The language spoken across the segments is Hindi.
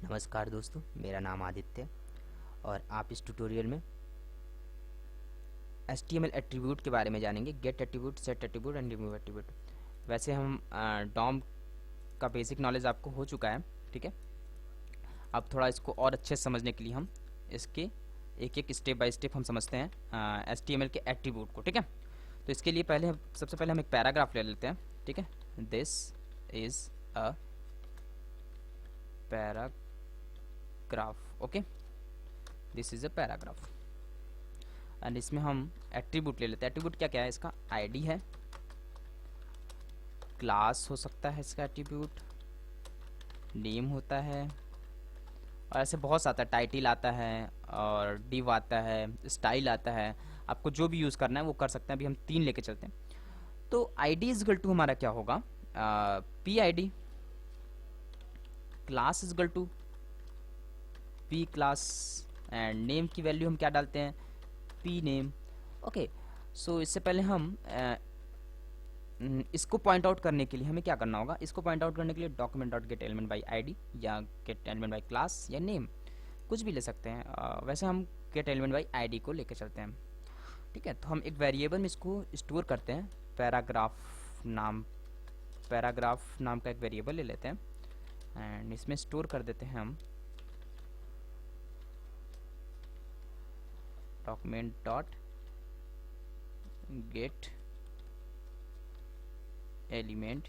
नमस्कार दोस्तों, मेरा नाम आदित्य और आप इस ट्यूटोरियल में HTML एट्रीब्यूट के बारे में जानेंगे। Get attribute, set attribute and remove attribute. वैसे हम डॉम का बेसिक नॉलेज आपको हो चुका है, ठीक है। अब थोड़ा इसको और अच्छे से समझने के लिए हम इसके एक एक स्टेप बाय स्टेप हम समझते हैं HTML के एट्रीब्यूट को, ठीक है। तो इसके लिए सबसे पहले हम एक पैराग्राफ ले लेते हैं, ठीक है। This is a paragraph, okay, this is a paragraph. And इसमें हम एट्रीब्यूट ले लेते हैं। एट्रीब्यूट क्या क्या है? इसका आईडी है, क्लास हो सकता है इसका एट्रीब्यूट, नेम होता है और ऐसे बहुत सा आता है, टाइटल आता है और डिव आता है, स्टाइल आता है। आपको जो भी यूज़ करना है वो कर सकते हैं। अभी हम 3 लेके चलते हैं। तो आईडी इज इक्वल टू हमारा क्या होगा? P I D. Class is equal to P class and name की वैल्यू हम क्या डालते हैं? P name, okay. सो इससे पहले हम इसको पॉइंट आउट करने के लिए हमें क्या करना होगा? इसको पॉइंट आउट करने के लिए document dot gate element by ID या गेट एलिमेंट बाई क्लास या नेम कुछ भी ले सकते हैं। वैसे हम गेट एलिमेंट बाई आईडी को लेके चलते हैं, ठीक है। तो हम एक वेरिएबल में इसको स्टोर करते हैं। पैराग्राफ नाम का एक वेरिएबल ले लेते हैं एंड इसमें स्टोर कर देते हैं हम document dot gate element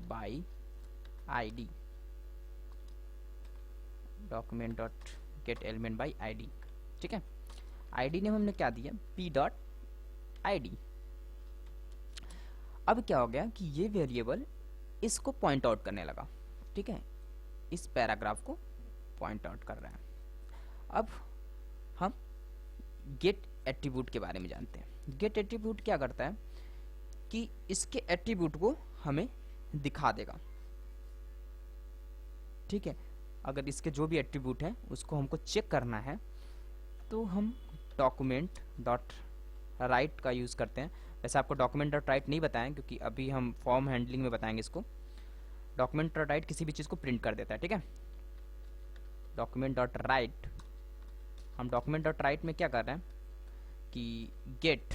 by ID, document dot gate element by ID, ठीक है। आईडी ने हमने क्या दिया? P dot ID. अब क्या हो गया कि ये वेरिएबल इसको पॉइंट आउट करने लगा, ठीक है। इस पैराग्राफ को पॉइंट आउट कर रहा है। अब हम गेट एट्रीब्यूट के बारे में जानते हैं। गेट एट्रीब्यूट क्या करता है कि इसके एट्रीब्यूट को हमें दिखा देगा, ठीक है। अगर इसके जो भी एट्रीब्यूट है उसको हमको चेक करना है तो हम डॉक्यूमेंट डॉट राइट का यूज़ करते हैं। वैसे आपको डॉक्यूमेंट डॉट राइट नहीं बताएं क्योंकि अभी हम फॉर्म हैंडलिंग में बताएंगे इसको। डॉक्यूमेंट डॉट राइट किसी भी चीज़ को प्रिंट कर देता है, ठीक है। डॉक्यूमेंट डॉट राइट, हम डॉक्यूमेंट डॉट राइट में क्या कर रहे हैं कि गेट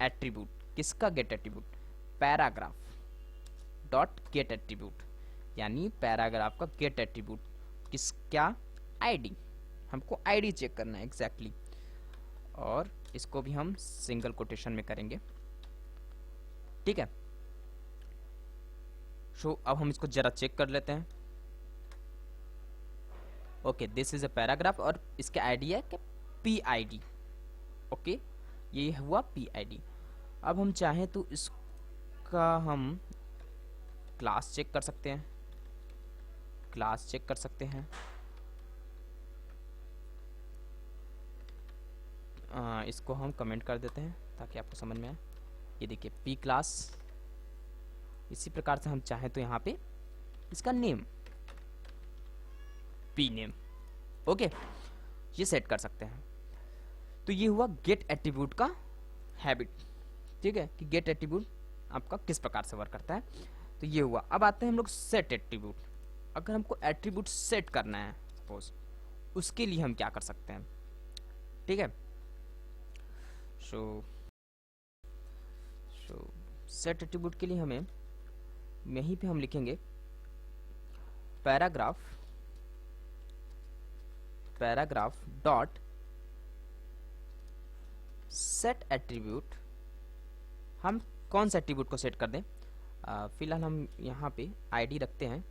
एट्रीब्यूट, किसका get attribute? Paragraph dot get attribute, यानी पैराग्राफ का गेट एट्रीब्यूट किसका? आईडी। हमको आईडी चेक करना है एग्जैक्टली और इसको भी हम सिंगल कोटेशन में करेंगे, ठीक है। सो अब हम इसको जरा चेक कर लेते हैं। Okay, this is a paragraph और इसका आईडी है कि पी आई डी, ओके, ये हुआ पी आई डी। अब हम चाहें तो इसका हम क्लास चेक कर सकते हैं, इसको हम कमेंट कर देते हैं ताकि आपको समझ में आए। ये देखिए पी क्लास। इसी प्रकार से हम चाहें तो यहाँ पे इसका नेम पी नेम, ओके, ये सेट कर सकते हैं। तो ये हुआ गेट एट्रीब्यूट का हैबिट, ठीक है, कि गेट एट्रीब्यूट आपका किस प्रकार से वर्क करता है। तो ये हुआ। अब आते हैं हम लोग सेट एट्रीब्यूट। अगर हमको एट्रीब्यूट सेट करना है सपोज, उसके लिए हम क्या कर सकते हैं, ठीक है। सो सेट एट्रीब्यूट के लिए हमें यहीं पे हम लिखेंगे पैराग्राफ डॉट सेट एट्रीब्यूट। हम कौन सा एट्रीब्यूट को सेट कर दें? फिलहाल हम यहाँ पे आईडी रखते हैं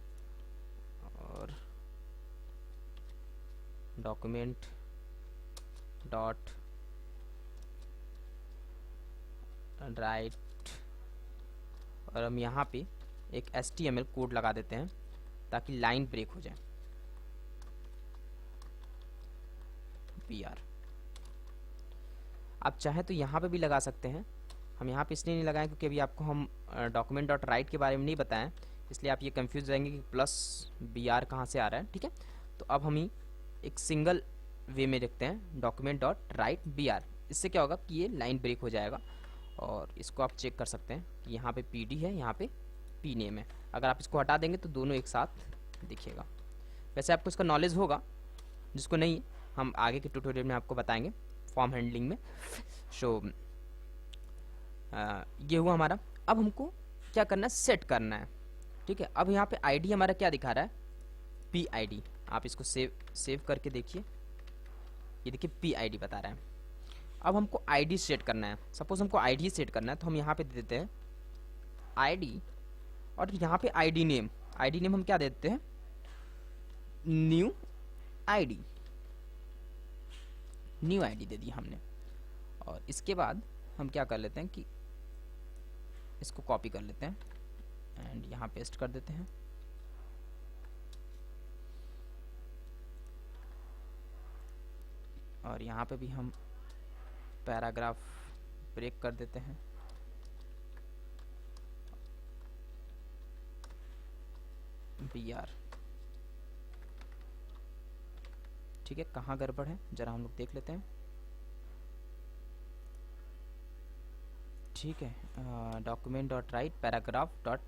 और डॉक्यूमेंट डॉट राइट और हम यहाँ पे एक HTML कोड लगा देते हैं ताकि लाइन ब्रेक हो जाए। PR आप चाहें तो यहाँ पे भी लगा सकते हैं। हम यहाँ पे इसलिए नहीं लगाएं क्योंकि अभी आपको हम डॉक्यूमेंट डॉट राइट के बारे में नहीं बताएं, इसलिए आप ये कंफ्यूज जाएंगे कि प्लस BR कहाँ से आ रहा है, ठीक है। तो अब हम ही एक सिंगल वे में लिखते हैं डॉक्यूमेंट डॉट राइट BR। इससे क्या होगा कि ये लाइन ब्रेक हो जाएगा और इसको आप चेक कर सकते हैं कि यहाँ पे PD है, यहाँ पे P नेम है। अगर आप इसको हटा देंगे तो दोनों एक साथ दिखेगा। वैसे आपको इसका नॉलेज होगा, जिसको नहीं हम आगे के ट्यूटोरियल में आपको बताएंगे फॉर्म हैंडलिंग में। सो ये हुआ हमारा। अब हमको क्या करना है, सेट करना है। ठीक है, अब यहाँ पे ID हमारा क्या दिखा रहा है, PID। आप इसको सेव करके देखिए, ये देखिए PID बता रहा है। अब हमको ID सेट करना है। सपोज हमको ID सेट करना है तो हम यहाँ पे दे देते हैं ID, और यहाँ पे ID नेम हम क्या देते हैं, न्यू ID दे दी हमने। और इसके बाद हम क्या कर लेते हैं कि इसको कॉपी कर लेते हैं एंड यहाँ पेस्ट कर देते हैं। और यहाँ पे भी हम पैराग्राफ ब्रेक कर देते हैं। BR, ठीक है, कहाँ गड़बड़ है जरा हम लोग देख लेते हैं। ठीक है, document dot write paragraph dot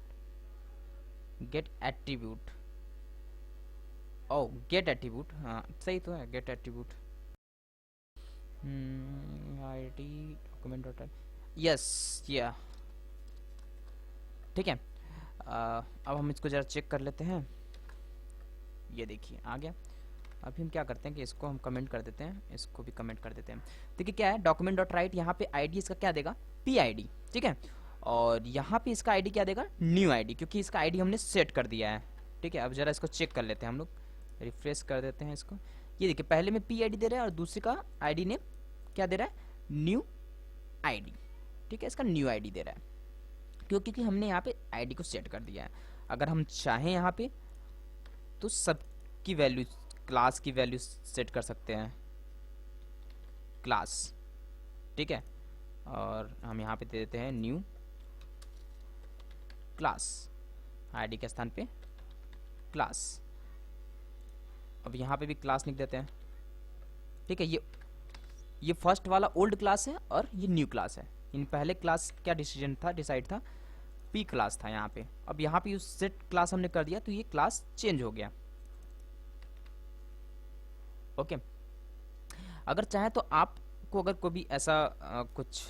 get attribute, oh get attribute, हाँ सही तो है, get attribute ID document dot write, yes या ठीक है। अब हम इसको ज़रा चेक कर लेते हैं। ये देखिए आ गया। अभी हम क्या करते हैं कि इसको हम कमेंट कर देते हैं, इसको भी कमेंट कर देते हैं। देखिए क्या है, डॉक्यूमेंट डॉट राइट, यहाँ पे ID इसका क्या देगा, PID, ठीक है। और यहाँ पे इसका ID क्या देगा, न्यू ID, क्योंकि इसका ID हमने सेट कर दिया है। ठीक है, अब जरा इसको चेक कर लेते हैं हम लोग, रिफ्रेश कर देते हैं इसको। ये देखिए पहले में PID दे रहा है और दूसरी का ID नेम क्या दे रहा है, न्यू ID। ठीक है, इसका न्यू ID दे रहा है क्योंकि हमने यहाँ पे ID को सेट कर दिया है। अगर हम चाहें यहाँ पे तो सबकी वैल्यू, क्लास की वैल्यू सेट कर सकते हैं, क्लास, ठीक है। और हम यहाँ पे दे देते हैं न्यू क्लास, ID के स्थान पे क्लास। अब यहाँ पे भी क्लास लिख देते हैं। ठीक है, ये फर्स्ट वाला ओल्ड क्लास है और ये न्यू क्लास है। इन पहले क्लास क्या डिसाइड था, P क्लास था यहाँ पे। अब यहाँ पे सेट क्लास हमने कर दिया तो ये क्लास चेंज हो गया। ओके, अगर चाहे तो आपको, अगर कोई भी ऐसा कुछ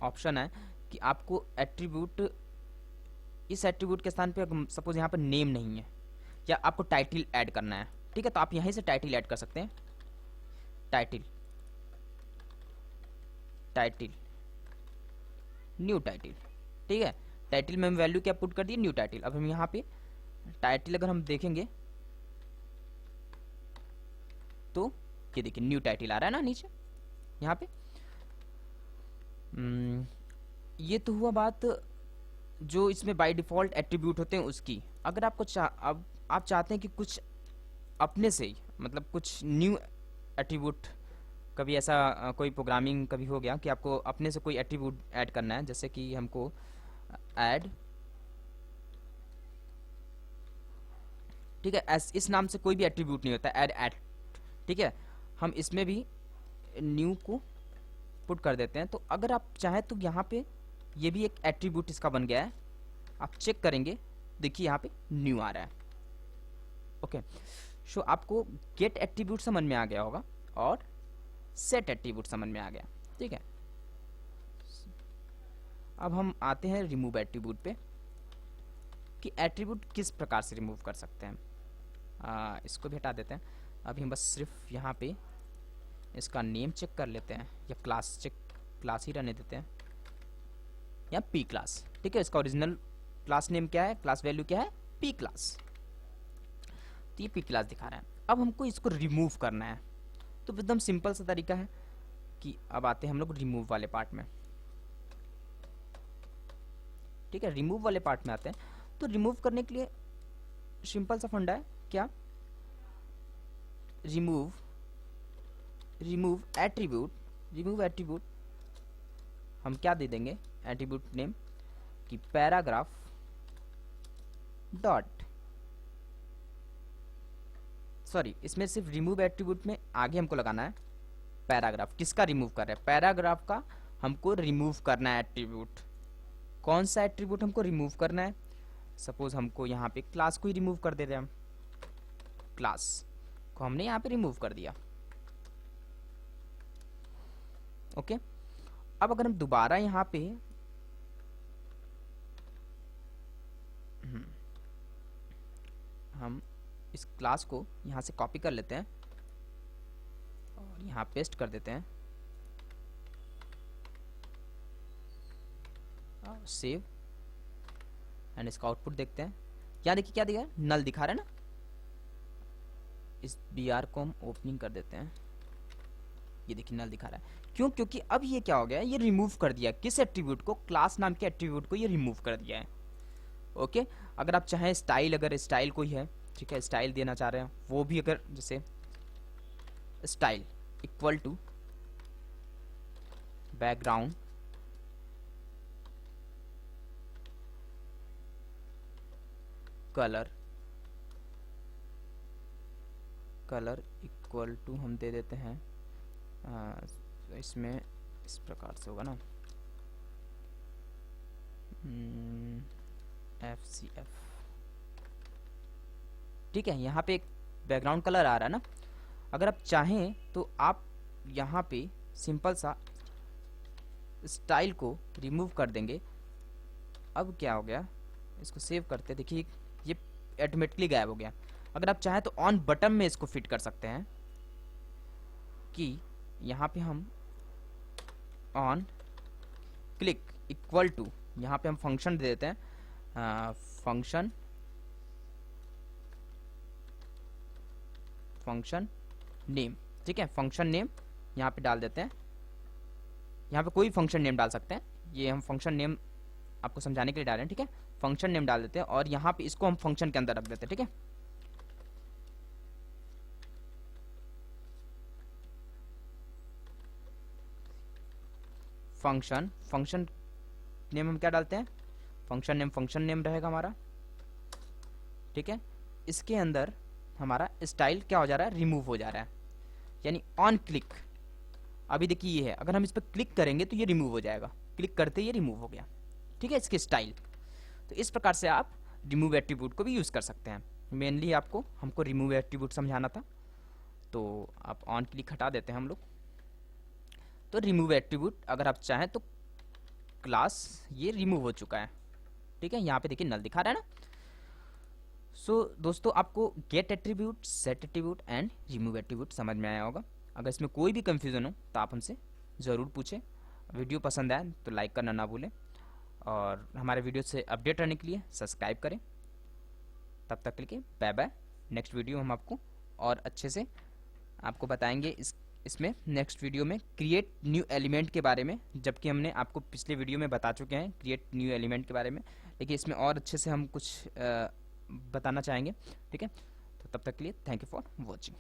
ऑप्शन है कि आपको एट्रीब्यूट, इस एट्रीब्यूट के स्थान पे सपोज यहाँ पर नेम नहीं है या आपको टाइटल ऐड करना है, ठीक है, तो आप यहीं से टाइटल ऐड कर सकते हैं। टाइटल न्यू टाइटल, ठीक है। टाइटल में हम वैल्यू क्या पुट कर दिए, न्यू टाइटल। अब हम यहाँ पे टाइटल अगर हम देखेंगे तो ये देखिए न्यू टाइटल आ रहा है ना नीचे यहाँ पे। ये तो हुआ बात जो इसमें बाय डिफ़ॉल्ट एट्रीब्यूट होते हैं उसकी। अगर आपको अब आप चाहते हैं कि कुछ अपने से ही, मतलब कुछ न्यू एट्रीब्यूट, कभी ऐसा कोई प्रोग्रामिंग कभी हो गया कि आपको अपने से कोई एट्रीब्यूट ऐड करना है, जैसे कि हमको ऐड, ठीक है, इस नाम से कोई भी एट्रीब्यूट नहीं होता, ऐड, ठीक है। हम इसमें भी न्यू को पुट कर देते हैं। तो अगर आप चाहें तो यहाँ पे ये भी एक एट्रीब्यूट इसका बन गया है। आप चेक करेंगे, देखिए यहाँ पे न्यू आ रहा है। ओके, सो आपको गेट एट्रीब्यूट समझ में आ गया होगा और सेट एट्रीब्यूट समझ में आ गया, ठीक है। अब हम आते हैं रिमूव एट्रीब्यूट पे कि एट्रीब्यूट किस प्रकार से रिमूव कर सकते हैं। इसको भी हटा देते हैं। अभी हम बस सिर्फ यहाँ पे इसका नेम चेक कर लेते हैं, या क्लास ही रहने देते हैं, या P क्लास, ठीक है। इसका ओरिजिनल क्लास नेम क्या है, क्लास वैल्यू क्या है, P क्लास, तो ये P क्लास दिखा रहा है। अब हमको इसको रिमूव करना है, तो एकदम सिंपल सा तरीका है कि अब आते हैं हम लोग रिमूव वाले पार्ट में, ठीक है। रिमूव वाले पार्ट में आते हैं तो रिमूव करने के लिए सिंपल सा फंडा है, क्या, रिमूव एट्रीब्यूट, हम क्या दे देंगे एट्रीब्यूट नेम कि पैराग्राफ डॉट, सॉरी इसमें सिर्फ रिमूव एट्रीब्यूट में आगे हमको लगाना है पैराग्राफ। किसका रिमूव कर रहे हैं, पैराग्राफ का हमको रिमूव करना है एट्रीब्यूट। कौन सा एट्रीब्यूट हमको रिमूव करना है? सपोज हमको यहाँ पे क्लास को ही रिमूव कर दे रहे हैं हम। क्लास को हमने यहाँ पे रिमूव कर दिया। ओके, अब अगर हम दोबारा यहाँ पे हम इस क्लास को यहाँ से कॉपी कर लेते हैं और यहाँ पेस्ट कर देते हैं और सेव, एंड इसका आउटपुट देखते हैं। यहाँ देखिए क्या दिखा, नल दिखा रहा है ना। इस br को हम ओपनिंग कर देते हैं, ये देखिए नल दिखा रहा है। क्यों? क्योंकि अब ये क्या हो गया, ये रिमूव कर दिया। किस एट्रीब्यूट को? क्लास नाम के एट्रीब्यूट को ये रिमूव कर दिया है। ओके, अगर आप चाहें स्टाइल, अगर स्टाइल कोई है, ठीक है, स्टाइल देना चाह रहे हैं, वो भी अगर जैसे style equal to background colour, colour equal to हम दे देते हैं इसमें इस प्रकार से होगा ना, FCF, ठीक है। यहाँ पे एक बैकग्राउंड कलर आ रहा है ना। अगर आप चाहें तो आप यहाँ पे सिंपल सा स्टाइल को रिमूव कर देंगे। अब क्या हो गया, इसको सेव करते, देखिए ये ऑटोमेटिकली गायब हो गया। अगर आप चाहें तो ऑन बटन में इसको फिट कर सकते हैं कि यहाँ पे हम ऑन क्लिक इक्वल टू, यहाँ पे हम फंक्शन दे देते हैं, फंक्शन नेम, ठीक है। फंक्शन नेम यहाँ पे डाल देते हैं। यहाँ पे कोई फंक्शन नेम डाल सकते हैं, ये हम फंक्शन नेम आपको समझाने के लिए डाल रहे हैं, ठीक है। फंक्शन नेम डाल देते हैं और यहाँ पे इसको हम फंक्शन के अंदर रख देते हैं, ठीक है। फंक्शन नेम हम क्या डालते हैं, फंक्शन नेम रहेगा हमारा, ठीक है। इसके अंदर हमारा स्टाइल क्या हो जा रहा है, रिमूव हो जा रहा है, यानी ऑन क्लिक। अभी देखिए ये है, अगर हम इस पर क्लिक करेंगे तो ये रिमूव हो जाएगा, क्लिक करते ही ये रिमूव हो गया, ठीक है, इसके स्टाइल। तो इस प्रकार से आप रिमूव एट्रीब्यूट को भी यूज़ कर सकते हैं। मेनली हमको रिमूव एट्रीब्यूट समझाना था, तो आप ऑन क्लिक हटा देते हैं हम लोग। तो रिमूव एट्रीब्यूट अगर आप चाहें तो क्लास ये रिमूव हो चुका है, ठीक है। यहाँ पे देखिए नल दिखा रहा है ना। सो दोस्तों, आपको get attribute, set attribute and remove attribute समझ में आया होगा। अगर इसमें कोई भी कंफ्यूजन हो तो आप हमसे ज़रूर पूछें। वीडियो पसंद आए तो लाइक करना ना भूलें और हमारे वीडियो से अपडेट रहने के लिए सब्सक्राइब करें। तब तक के लिए बाय बाय। नेक्स्ट वीडियो हम आपको और अच्छे से आपको बताएंगे इसमें नेक्स्ट वीडियो में क्रिएट न्यू एलिमेंट के बारे में, जबकि हमने आपको पिछले वीडियो में बता चुके हैं क्रिएट न्यू एलिमेंट के बारे में, लेकिन इसमें और अच्छे से हम कुछ बताना चाहेंगे, ठीक है। तो तब तक के लिए थैंक यू फॉर वॉचिंग।